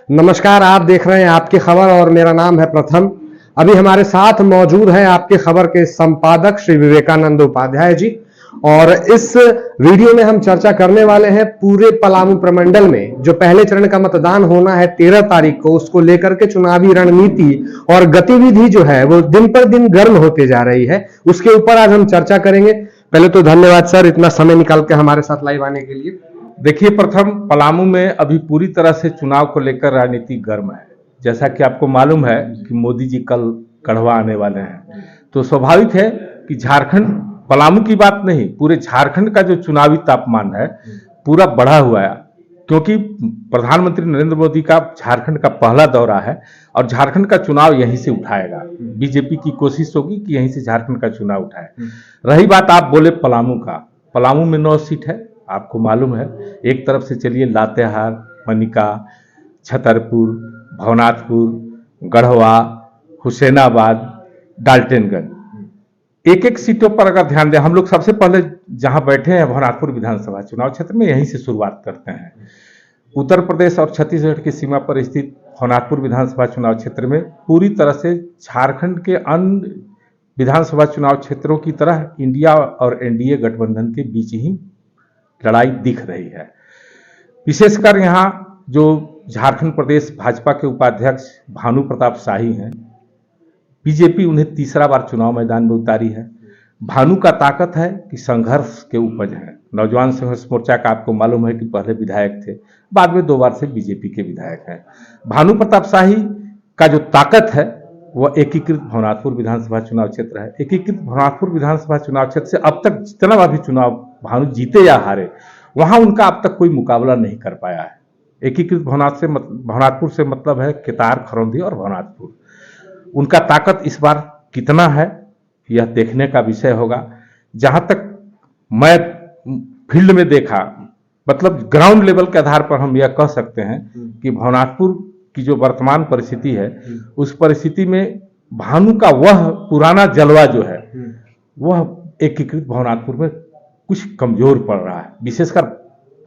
नमस्कार, आप देख रहे हैं आपकी खबर और मेरा नाम है प्रथम। अभी हमारे साथ मौजूद हैं आपकी खबर के संपादक श्री विवेकानंद उपाध्याय जी, और इस वीडियो में हम चर्चा करने वाले हैं पूरे पलामू प्रमंडल में जो पहले चरण का मतदान होना है 13 तारीख को, उसको लेकर के चुनावी रणनीति और गतिविधि जो है वो दिन पर दिन गर्म होते जा रही है। उसके ऊपर आज हम चर्चा करेंगे। पहले तो धन्यवाद सर, इतना समय निकाल के हमारे साथ लाइव आने के लिए। देखिए, प्रथम पलामू में अभी पूरी तरह से चुनाव को लेकर राजनीति गर्म है। जैसा कि आपको मालूम है कि मोदी जी कल गढ़वा आने वाले हैं, तो स्वाभाविक है कि झारखंड, पलामू की बात नहीं, पूरे झारखंड का जो चुनावी तापमान है पूरा बढ़ा हुआ है, क्योंकि प्रधानमंत्री नरेंद्र मोदी का झारखंड का पहला दौरा है और झारखंड का चुनाव यहीं से उठाएगा। बीजेपी की कोशिश होगी कि यहीं से झारखंड का चुनाव उठाए। रही बात आप बोले पलामू का, पलामू में 9 सीट है, आपको मालूम है। एक तरफ से चलिए लातेहार, मनिका, छतरपुर, भवनाथपुर, गढ़वा, हुसैनाबाद, डाल्टनगंज, एक एक सीटों पर अगर ध्यान दें, हम लोग सबसे पहले जहां बैठे हैं भवनाथपुर विधानसभा चुनाव क्षेत्र में, यहीं से शुरुआत करते हैं। उत्तर प्रदेश और छत्तीसगढ़ की सीमा पर स्थित भवनाथपुर विधानसभा चुनाव क्षेत्र में पूरी तरह से झारखंड के अन्य विधानसभा चुनाव क्षेत्रों की तरह इंडिया और एनडीए गठबंधन के बीच ही लड़ाई दिख रही है। विशेषकर यहाँ जो झारखंड प्रदेश भाजपा के उपाध्यक्ष भानु प्रताप शाही हैं, बीजेपी उन्हें तीसरा बार चुनाव मैदान में उतारी है। भानु का ताकत है कि संघर्ष के उपज है। नौजवान संघर्ष मोर्चा का आपको मालूम है कि पहले विधायक थे, बाद में 2 बार से बीजेपी के विधायक हैं। भानु प्रताप शाही का जो ताकत है वह एकीकृत भवनाथपुर विधानसभा चुनाव क्षेत्र है। एकीकृत भवनाथपुर विधानसभा चुनाव क्षेत्र से अब तक जितना भी चुनाव भानु जीते या हारे, वहां उनका अब तक कोई मुकाबला नहीं कर पाया है। एकीकृत भवनाथपुर से मतलब है केतार, खरौंधी और भवनाथपुर। उनका ताकत इस बार कितना है यह देखने का विषय होगा। जहां तक मैं फील्ड में देखा, मतलब ग्राउंड लेवल के आधार पर हम यह कह सकते हैं कि भवनाथपुर की जो वर्तमान परिस्थिति है, उस परिस्थिति में भानु का वह पुराना जलवा जो है वह एकीकृत भवनाथपुर में कुछ कमजोर पड़ रहा है। विशेषकर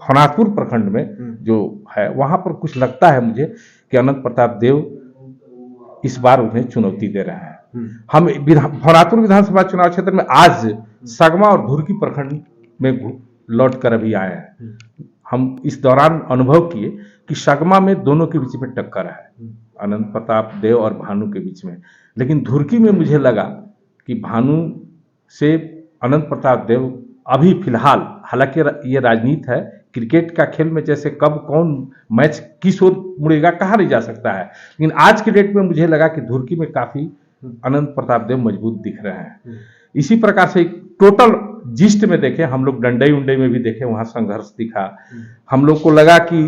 भवनाथपुर प्रखंड में जो है वहां पर कुछ लगता है मुझे कि अनंत प्रताप देव इस बार उन्हें चुनौती दे रहे हैं। हम भवनाथपुर विधानसभा चुनाव क्षेत्र में आज सगमा और धुरकी प्रखंड में लौट कर अभी आए हैं। हम इस दौरान अनुभव किए कि सगमा में दोनों के बीच में टक्कर है, अनंत प्रताप देव और भानु के बीच में। लेकिन धुरकी में मुझे लगा कि भानु से अनंत प्रताप देव अभी फिलहाल, हालांकि ये राजनीति है, क्रिकेट का खेल में जैसे कब कौन मैच किस ओर मुड़ेगा कहा नहीं जा सकता है, लेकिन आज के डेट में मुझे लगा कि धुरकी में काफी अनंत प्रताप देव मजबूत दिख रहे हैं। इसी प्रकार से टोटल जिस्ट में देखें, हम लोग डंडई उंडई में भी देखें, वहां संघर्ष दिखा। हम लोग को लगा कि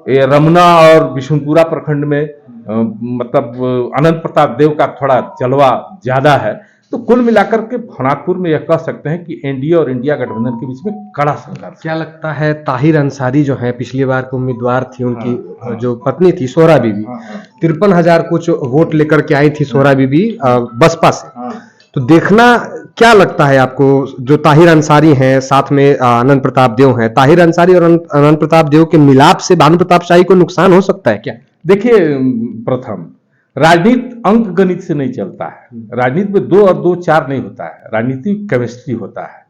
रमना और बिशुनपुरा प्रखंड में मतलब अनंत प्रताप देव का थोड़ा जलवा ज्यादा है। तो कुल मिलाकर के भवनाथपुर में यह कह सकते हैं कि एनडीए और इंडिया गठबंधन के बीच में कड़ा संघर्ष। क्या लगता है, ताहिर अंसारी जो है पिछली बार के उम्मीदवार थी, उनकी जो पत्नी थी सोहरा बीबी, 53,000 कुछ वोट लेकर के आई थी सोहरा बीबी बसपा से, तो देखना क्या लगता है आपको, जो ताहिर अंसारी हैं साथ में अनंत प्रताप देव हैं, ताहिर अंसारी और अनंत प्रताप देव के मिलाप से भानु प्रताप शाही को नुकसान हो सकता है क्या? देखिए, प्रथम राजनीति अंक गणित से नहीं चलता है। राजनीति में 2 और 2 4 नहीं होता है, राजनीति केमिस्ट्री होता है।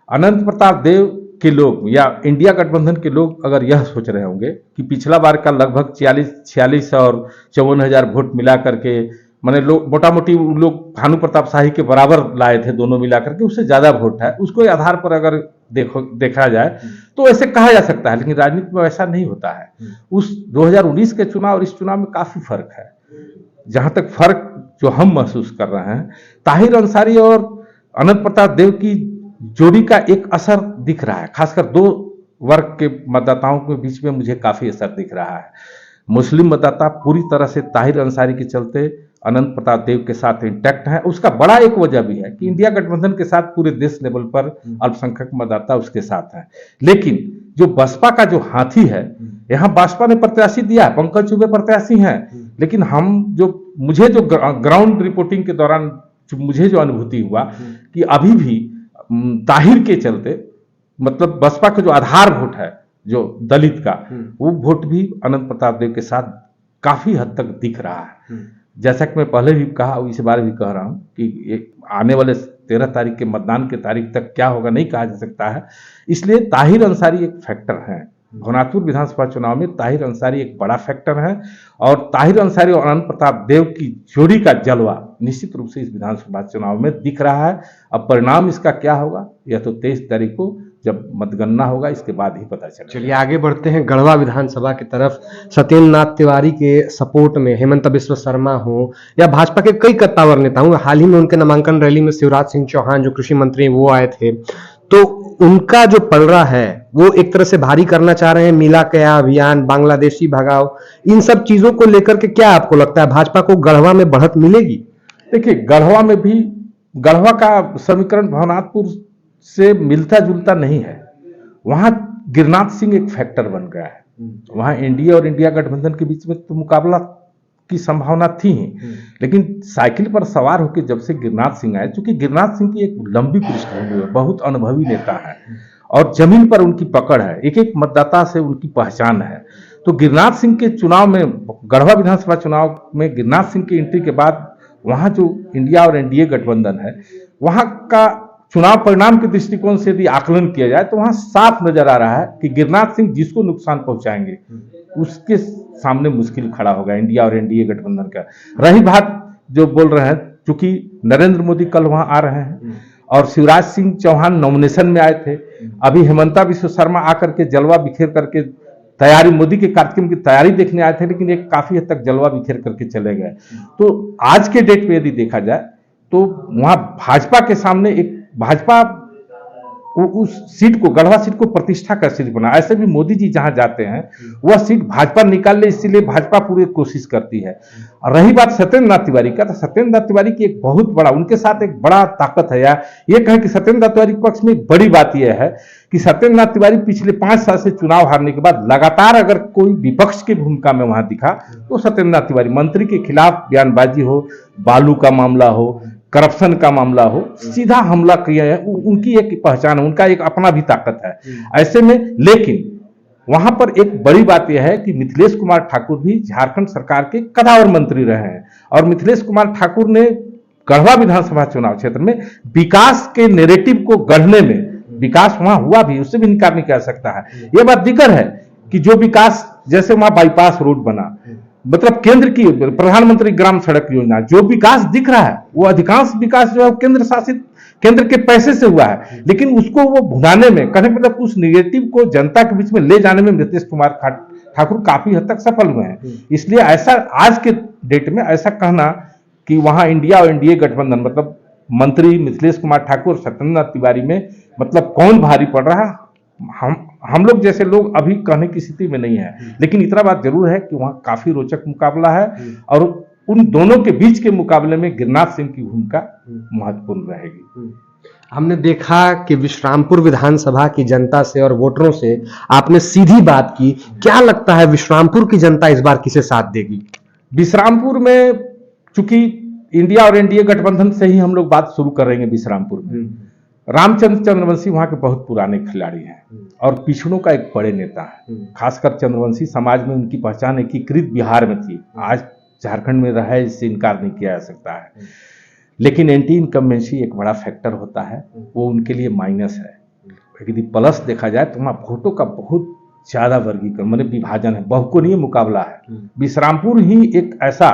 अनंत प्रताप देव के लोग या इंडिया गठबंधन के लोग अगर यह सोच रहे होंगे कि पिछला बार का लगभग 46 और 54,000 वोट मिला करके, मैंने लोग मोटा मोटी लोग भानु प्रताप शाही के बराबर लाए थे, दोनों मिलाकर के, उससे ज्यादा वोट है, उसको आधार पर अगर देखा जाए तो ऐसे कहा जा सकता है। लेकिन राजनीति में ऐसा नहीं होता है। उस 2019 के चुनाव और इस चुनाव में काफी फर्क है। जहां तक फर्क जो हम महसूस कर रहे हैं, ताहिर अंसारी और अनंत प्रताप देव की जोड़ी का एक असर दिख रहा है, खासकर 2 वर्ग के मतदाताओं के बीच में मुझे काफी असर दिख रहा है। मुस्लिम मतदाता पूरी तरह से ताहिर अंसारी के चलते अनंत प्रताप देव के साथ इंटैक्ट है। उसका बड़ा एक वजह भी है कि इंडिया गठबंधन के साथ पूरे देश लेवल पर अल्पसंख्यक मतदाता उसके साथ है। लेकिन जो बसपा का जो हाथी है, यहाँ बसपा ने प्रत्याशी दिया है, पंकज चुबे प्रत्याशी हैं, लेकिन मुझे जो ग्राउंड रिपोर्टिंग के दौरान मुझे जो अनुभूति हुआ कि अभी भी ताहिर के चलते, मतलब बसपा का जो आधार वोट है जो दलित का, वो वोट भी अनंत प्रताप देव के साथ काफी हद तक दिख रहा है। जैसा कि मैं पहले भी कहा और इस बार भी कह रहा हूं कि आने वाले 13 तारीख के मतदान के तारीख तक क्या होगा नहीं कहा जा सकता है। इसलिए ताहिर अंसारी एक फैक्टर है भवनाथपुर विधानसभा चुनाव में। ताहिर अंसारी एक बड़ा फैक्टर है और ताहिर अंसारी और आनंद प्रताप देव की जोड़ी का जलवा निश्चित रूप से इस विधानसभा चुनाव में दिख रहा है। अब परिणाम इसका क्या होगा यह तो 23 तारीख को जब मतगणना होगा इसके बाद ही पता चलेगा। चलिए आगे बढ़ते हैं गढ़वा विधानसभा की तरफ। सत्येंद्र नाथ तिवारी के सपोर्ट में हेमंत बिस्व शर्मा हो या भाजपा के कई कद्दावर नेता हूँ, हाल ही में उनके नामांकन रैली में शिवराज सिंह चौहान जो कृषि मंत्री हैं वो आए थे, तो उनका जो पलड़ा है वो एक तरह से भारी करना चाह रहे हैं। मिला क्या अभियान, बांग्लादेशी भगाओ, इन सब चीजों को लेकर के क्या आपको लगता है भाजपा को गढ़वा में बढ़त मिलेगी? देखिए गढ़वा में भी गढ़वा का समीकरण भवनाथपुर से मिलता जुलता नहीं है। वहां गिरनाथ सिंह एक फैक्टर बन गया है। वहां एनडीए और इंडिया गठबंधन के बीच में तो मुकाबला की संभावना थी ही, लेकिन साइकिल पर सवार होकर जब से गिरनाथ सिंह आए, चूंकि गिरनाथ सिंह की एक लंबी पृष्ठभूमि है, बहुत अनुभवी नेता है और जमीन पर उनकी पकड़ है, एक एक मतदाता से उनकी पहचान है। तो गिरनाथ सिंह के चुनाव में, गढ़वा विधानसभा चुनाव में गिरनाथ सिंह की एंट्री के बाद वहां जो इंडिया और एनडीए गठबंधन है वहां का चुनाव परिणाम के दृष्टिकोण से यदि आकलन किया जाए तो वहां साफ नजर आ रहा है कि गिरनाथ सिंह जिसको नुकसान पहुंचाएंगे उसके सामने मुश्किल खड़ा होगा इंडिया और एनडीए गठबंधन का। रही बात जो बोल रहे हैं, चूंकि नरेंद्र मोदी कल वहां आ रहे हैं और शिवराज सिंह चौहान नॉमिनेशन में आए थे, अभी हेमंता बिस्व शर्मा आकर के जलवा बिखेर करके तैयारी, मोदी के कार्यक्रम की तैयारी देखने आए थे, लेकिन एक काफी हद तक जलवा बिखेर करके चले गए। तो आज के डेट पे यदि देखा जाए तो वहां भाजपा के सामने एक भाजपा उस सीट को, गढ़वा सीट को प्रतिष्ठा का सीट बना। ऐसे भी मोदी जी जहां जाते हैं वह सीट भाजपा निकाल ले, इसीलिए भाजपा पूरी कोशिश करती है। और रही बात सत्येंद्र नाथ तिवारी का, तो सत्येंद्र नाथ तिवारी की एक बहुत बड़ा, उनके साथ एक बड़ा ताकत है, या ये कहें कि सत्येंद्र नाथ तिवारी के पक्ष में एक बड़ी बात यह है कि सत्येंद्र नाथ तिवारी पिछले 5 साल से चुनाव हारने के बाद लगातार अगर कोई विपक्ष की भूमिका में वहां दिखा तो सत्येंद्र नाथ तिवारी, मंत्री के खिलाफ बयानबाजी हो, बालू का मामला हो, करप्शन का मामला हो, सीधा हमला किया है, उनकी एक पहचान है, उनका एक अपना भी ताकत है। ऐसे में लेकिन वहां पर एक बड़ी बात यह है कि मिथिलेश कुमार ठाकुर भी झारखंड सरकार के कदावर मंत्री रहे हैं और मिथिलेश कुमार ठाकुर ने गढ़वा विधानसभा चुनाव क्षेत्र में विकास के नैरेटिव को गढ़ने में, विकास वहां हुआ भी, उससे भी इनकार नहीं कर सकता है। यह बात दिक्कत है कि जो विकास, जैसे वहां बाईपास रोड बना, मतलब केंद्र की प्रधानमंत्री ग्राम सड़क योजना, जो विकास दिख रहा है वो अधिकांश विकास जो है केंद्र शासित, केंद्र के पैसे से हुआ है, लेकिन उसको वो भुनाने में, कहने मतलब उस निगेटिव को जनता के बीच में ले जाने में मिथिलेश कुमार ठाकुर काफी हद तक सफल हुए हैं। इसलिए ऐसा आज के डेट में ऐसा कहना कि वहां इंडिया और एनडीए गठबंधन, मतलब मंत्री मिथिलेश कुमार ठाकुर, सत्येंद्र नाथ तिवारी में मतलब कौन भारी पड़ रहा है, हम लोग जैसे लोग अभी कहने की स्थिति में नहीं है। लेकिन इतना बात जरूर है कि वहां काफी रोचक मुकाबला है और उन दोनों के बीच के मुकाबले में गिरनाथ सिंह की भूमिका महत्वपूर्ण रहेगी। हमने देखा कि विश्रामपुर विधानसभा की जनता से और वोटरों से आपने सीधी बात की, क्या लगता है विश्रामपुर की जनता इस बार किसे साथ देगी? विश्रामपुर में चूंकि इंडिया और एनडीए गठबंधन से ही हम लोग बात शुरू करेंगे। विश्रामपुर में रामचंद्र चंद्रवंशी वहां के बहुत पुराने खिलाड़ी हैं और पिछड़ों का एक बड़े नेता है। खासकर चंद्रवंशी समाज में उनकी पहचान एकीकृत बिहार में थी, आज झारखंड में रहा है, इससे इनकार नहीं किया जा सकता है। लेकिन एंटी इनकम्बेंसी एक बड़ा फैक्टर होता है, वो उनके लिए माइनस है। यदि प्लस देखा जाए तो वहां वोटों का बहुत ज्यादा वर्गीकरण, मतलब विभाजन है, बहुकोणीय मुकाबला है। विश्रामपुर ही एक ऐसा,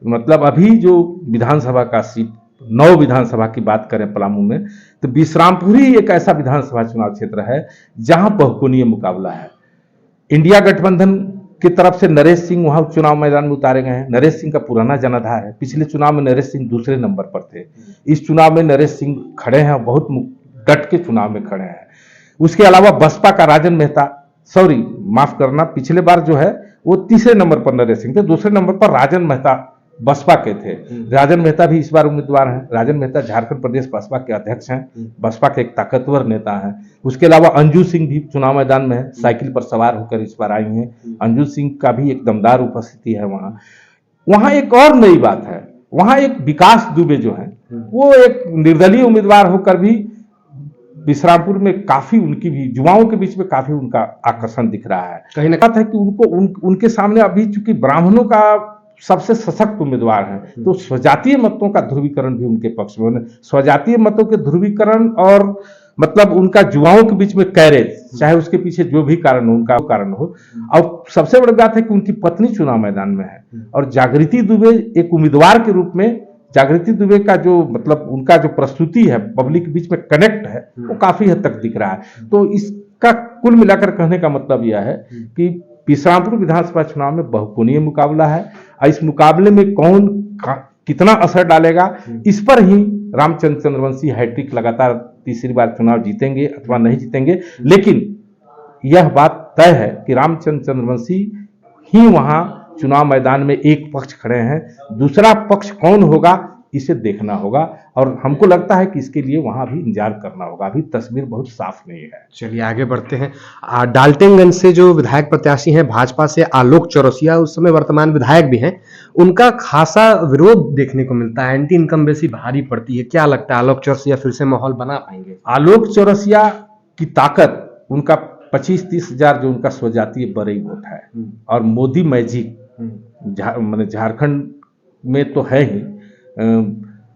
मतलब अभी जो विधानसभा का सीट 9 विधानसभा की बात करें पलामू में, तो विश्रामपुर ही एक ऐसा विधानसभा चुनाव क्षेत्र है जहां बहुकोणीय मुकाबला है। इंडिया गठबंधन की तरफ से नरेश सिंह वहां चुनाव मैदान में उतारे गए हैं। नरेश सिंह का पुराना जनाधार है, पिछले चुनाव में नरेश सिंह दूसरे नंबर पर थे, इस चुनाव में नरेश सिंह खड़े हैं, बहुत डट के चुनाव में खड़े हैं। उसके अलावा बसपा का राजन मेहता, सॉरी माफ करना, पिछले बार जो है वो तीसरे नंबर पर नरेश सिंह थे, दूसरे नंबर पर राजन मेहता बसपा के थे। राजन मेहता भी इस बार उम्मीदवार हैं। राजन मेहता झारखंड प्रदेश बसपा के अध्यक्ष हैं, बसपा के एक ताकतवर नेता हैं। उसके अलावा अंजू सिंह भी चुनाव मैदान में है, साइकिल पर सवार होकर इस बार आई हैं। अंजू सिंह का भी एक दमदार उपस्थिति है वहां एक और नई बात है, वहां एक विकास दुबे जो है वो एक निर्दलीय उम्मीदवार होकर भी विश्रामपुर में काफी उनकी भी युवाओं के बीच में काफी उनका आकर्षण दिख रहा है। कहीं ना बात है कि उनके सामने अभी चूंकि ब्राह्मणों का सबसे सशक्त उम्मीदवार है, तो स्वजातीय मतों का ध्रुवीकरण भी उनके पक्ष में, स्वजातीय मतों के ध्रुवीकरण और मतलब उनका युवाओं के बीच में कैरेज, चाहे उसके पीछे जो भी कारण हो, उनका कारण हो। और सबसे बड़ी बात है कि उनकी पत्नी चुनाव मैदान में है और जागृति दुबे एक उम्मीदवार के रूप में, जागृति दुबे का जो मतलब उनका जो प्रस्तुति है, पब्लिक के बीच में कनेक्ट है, वो काफी हद तक दिख रहा है। तो इसका कुल मिलाकर कहने का मतलब यह है कि विश्रामपुर विधानसभा चुनाव में बहुकोणीय मुकाबला है और इस मुकाबले में कौन कितना असर डालेगा, इस पर ही रामचंद्र चंद्रवंशी हैट्रिक लगातार तीसरी बार चुनाव जीतेंगे अथवा नहीं जीतेंगे। लेकिन यह बात तय है कि रामचंद्र चंद्रवंशी ही वहां चुनाव मैदान में एक पक्ष खड़े हैं, दूसरा पक्ष कौन होगा इसे देखना होगा और हमको लगता है कि इसके लिए वहां भी इंतजार करना होगा। अभी तस्वीर बहुत साफ नहीं है। चलिए आगे बढ़ते हैं। डाल्टनगंज से जो विधायक प्रत्याशी हैं भाजपा से आलोक चौरसिया, उस समय वर्तमान विधायक भी हैं, उनका खासा विरोध देखने को मिलता है, एंटी इनकम्बेंसी भारी पड़ती है। क्या लगता है आलोक चौरसिया फिर से माहौल बना पाएंगे? आलोक चौरसिया की ताकत, उनका 25-30 हजार जो उनका स्वजातीय बरई वोट है और मोदी मैजिक मैंने झारखंड में तो है ही,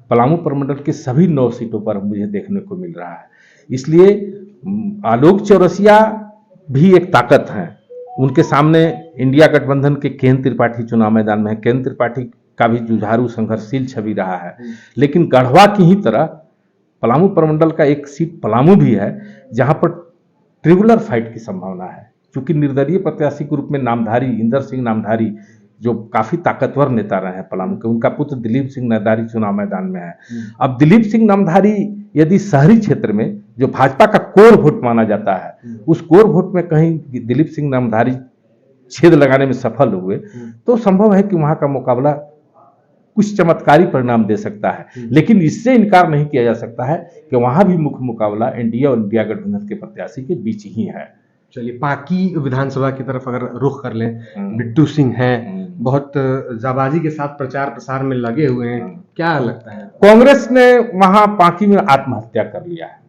पलामू प्रमंडल के सभी 9 सीटों पर मुझे देखने को मिल रहा है। इसलिए आलोक चौरसिया भी एक ताकत है। उनके सामने इंडिया गठबंधन के केन त्रिपाठी चुनाव मैदान में है। केन त्रिपाठी का भी जुझारू संघर्षशील छवि रहा है, लेकिन गढ़वा की ही तरह पलामू प्रमंडल का एक सीट पलामू भी है जहां पर ट्रिबुलर फाइट की संभावना है। क्योंकि निर्दलीय प्रत्याशी के रूप में नामधारी इंदर सिंह नामधारी जो काफी ताकतवर नेता रहे हैं पलामू के, उनका पुत्र दिलीप सिंह नामधारी चुनाव मैदान में है। अब दिलीप सिंह नामधारी यदि शहरी क्षेत्र में जो भाजपा का कोर वोट माना जाता है, उस कोर वोट में कहीं दिलीप सिंह नामधारी छेद लगाने में सफल हुए तो संभव है कि वहां का मुकाबला कुछ चमत्कारी परिणाम दे सकता है। लेकिन इससे इनकार नहीं किया जा सकता है कि वहां भी मुख्य मुकाबला एनडीए और इंडिया गठबंधन के प्रत्याशी के बीच ही है। चलिए पाकी विधानसभा की तरफ अगर रुख कर लें, बिट्टू सिंह हैं, बहुत जाबाजी के साथ प्रचार प्रसार में लगे हुए हैं, क्या लगता है? कांग्रेस ने वहां पाकी में आत्महत्या कर लिया है।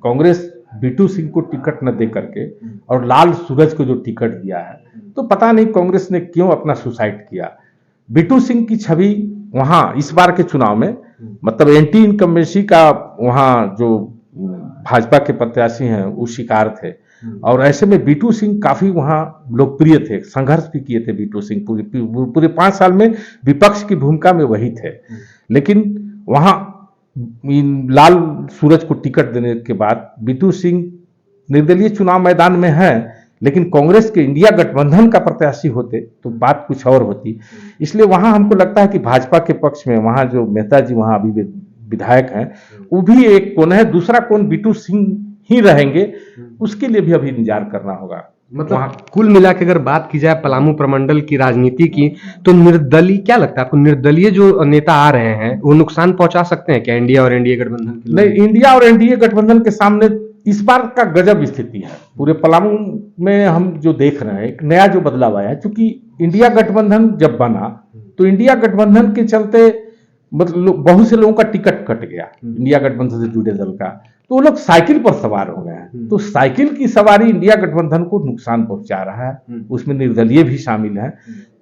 कांग्रेस बिट्टू सिंह को टिकट न दे करके और लाल सूरज को जो टिकट दिया है, तो पता नहीं कांग्रेस ने क्यों अपना सुसाइड किया। बिट्टू सिंह की छवि वहां इस बार के चुनाव में मतलब एंटी इनकम्बेंसी का वहां जो भाजपा के प्रत्याशी हैं वो शिकार थे और ऐसे में बिट्टू सिंह काफी वहां लोकप्रिय थे, संघर्ष भी किए थे बिट्टू सिंह। पूरे 5 साल में विपक्ष की भूमिका में वही थे। लेकिन वहां लाल सूरज को टिकट देने के बाद बिट्टू सिंह निर्दलीय चुनाव मैदान में है, लेकिन कांग्रेस के इंडिया गठबंधन का प्रत्याशी होते तो बात कुछ और होती। इसलिए वहां हमको लगता है कि भाजपा के पक्ष में वहां जो मेहता जी वहां अभी विधायक हैं, वो भी एक कोण है, दूसरा कोण बिट्टू सिंह ही रहेंगे, उसके लिए भी अभी इंतजार करना होगा। मतलब कुल मिला के अगर बात की जाए पलामू प्रमंडल की राजनीति की, तो निर्दलीय, क्या लगता है आपको, निर्दलीय जो नेता आ रहे हैं वो नुकसान पहुंचा सकते हैं क्या इंडिया और एनडीए गठबंधन के? नहीं, इंडिया और एनडीए गठबंधन के सामने इस बार का गजब स्थिति है। पूरे पलामू में हम जो देख रहे हैं एक नया जो बदलाव आया है। क्योंकि इंडिया गठबंधन जब बना तो इंडिया गठबंधन के चलते मतलब बहुत से लोगों का टिकट कट गया इंडिया गठबंधन से जुड़े दल का, तो वो लोग साइकिल पर सवार हो गए हैं। तो साइकिल की सवारी इंडिया गठबंधन को नुकसान पहुंचा रहा है, उसमें निर्दलीय भी शामिल है।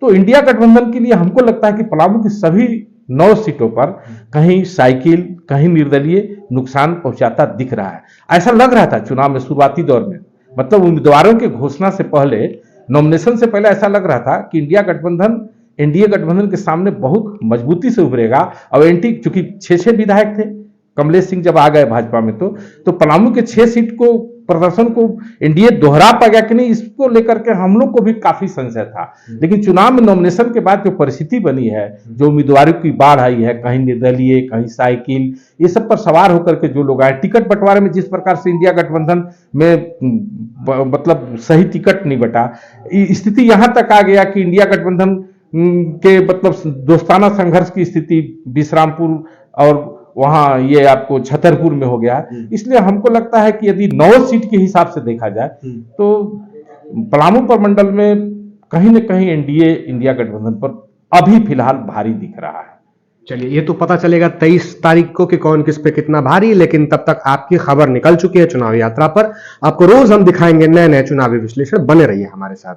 तो इंडिया गठबंधन के लिए हमको लगता है कि पलामू की सभी 9 सीटों पर कहीं साइकिल कहीं निर्दलीय नुकसान पहुंचाता दिख रहा है। ऐसा लग रहा था चुनाव में शुरुआती दौर में, मतलब उम्मीदवारों की घोषणा से पहले, नॉमिनेशन से पहले ऐसा लग रहा था कि इंडिया गठबंधन एनडीए गठबंधन के सामने बहुत मजबूती से उभरेगा। और एंटी चूंकि 6 विधायक थे, कमलेश सिंह जब आ गए भाजपा में तो पलामू के 6 सीट को प्रदर्शन को एनडीए दोहरा पाएगा कि नहीं, इसको लेकर के हम लोग को भी काफी संशय था। लेकिन चुनाव में नॉमिनेशन के बाद जो परिस्थिति बनी है, जो उम्मीदवारों की बाढ़ आई है, कहीं निर्दलीय कहीं साइकिल, ये सब पर सवार होकर के जो लोग आए, टिकट बंटवारे में जिस प्रकार से इंडिया गठबंधन में मतलब सही टिकट नहीं बटा, स्थिति यहां तक आ गया कि इंडिया गठबंधन के मतलब दोस्ताना संघर्ष की स्थिति विश्रामपुर और वहां ये आपको छतरपुर में हो गया। इसलिए हमको लगता है कि यदि 9 सीट के हिसाब से देखा जाए तो पलामू प्रमंडल में कहीं न कहीं एनडीए इंडिया गठबंधन पर अभी फिलहाल भारी दिख रहा है। चलिए, ये तो पता चलेगा 23 तारीख को कि कौन किस पे कितना भारी, लेकिन तब तक आपकी खबर निकल चुकी है चुनाव यात्रा पर। आपको रोज हम दिखाएंगे नए नए चुनावी विश्लेषण, बने रहिए हमारे साथ।